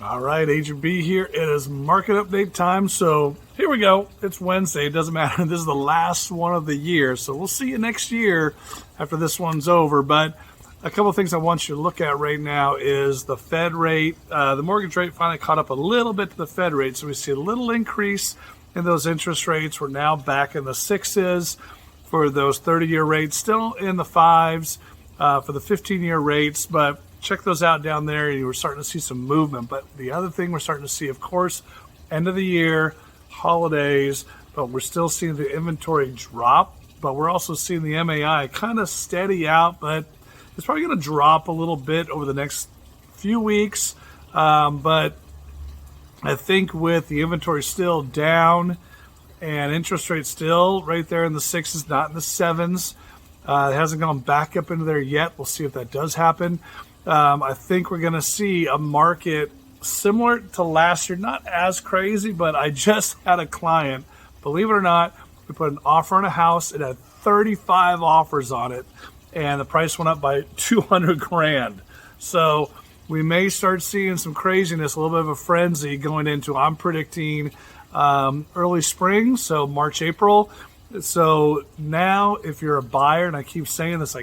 All right, Agent B here. It is market update time. So here we go. It's Wednesday. It doesn't matter. This is the last one of the year. So we'll see you next year after this one's over. But a couple of things I want you to look at right now is the Fed rate. The mortgage rate finally caught up a little bit to the Fed rate. So we see a little increase in those interest rates. We're now back in the sixes for those 30-year rates, still in the fives for the 15-year rates. But check those out down there, and we're starting to see some movement. But the other thing we're starting to see, of course, end of the year, holidays, but we're still seeing the inventory drop. But we're also seeing the MAI kind of steady out, but it's probably going to drop a little bit over the next few weeks. But I think with the inventory still down and interest rates still right there in the sixes, not in the sevens, it hasn't gone back up into there yet. We'll see if that does happen. I think we're going to see a market similar to last year, not as crazy, but I just had a client, believe it or not, we put an offer on a house. It had 35 offers on it, and the price went up by 200 grand. So we may start seeing some craziness, a little bit of a frenzy going into, I'm predicting early spring, so March, April. So now if you're a buyer, and I keep saying this, I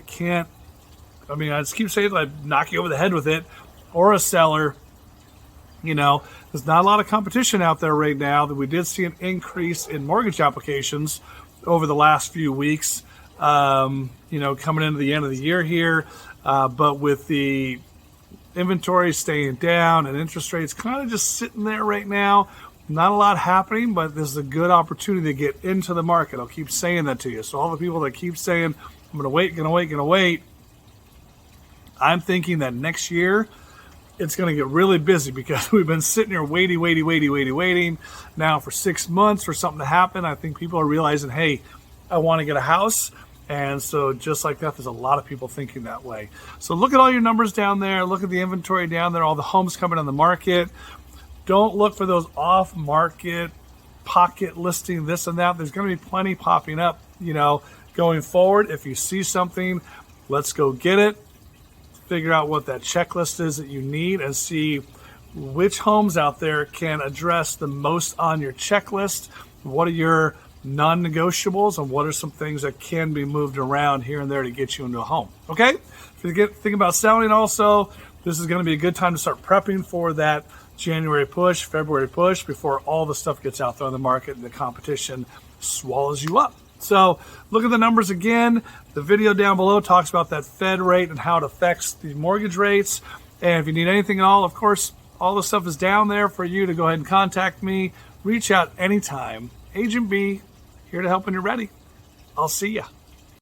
just keep saying I knock you over the head with it, or a seller, there's not a lot of competition out there right now. That we did see an increase in mortgage applications over the last few weeks, coming into the end of the year here. But with the inventory staying down and interest rates kind of just sitting there right now, not a lot happening, but this is a good opportunity to get into the market. I'll keep saying that to you. So all the people that keep saying, I'm going to wait, I'm thinking that next year it's going to get really busy because we've been sitting here waiting now for 6 months for something to happen. I think people are realizing, hey, I want to get a house. And so just like that, there's a lot of people thinking that way. So look at all your numbers down there. Look at the inventory down there, all the homes coming on the market. Don't look for those off-market pocket listing, this and that. There's going to be plenty popping up, going forward. If you see something, let's go get it. Figure out what that checklist is that you need and see which homes out there can address the most on your checklist. What are your non-negotiables and what are some things that can be moved around here and there to get you into a home? Okay? If you think about selling also, this is going to be a good time to start prepping for that January push, February push before all the stuff gets out there on the market and the competition swallows you up. So look at the numbers again. The video down below talks about that Fed rate and how it affects the mortgage rates. And if you need anything at all, of course, all the stuff is down there for you to go ahead and contact me. Reach out anytime. Agent B, here to help when you're ready. I'll see ya.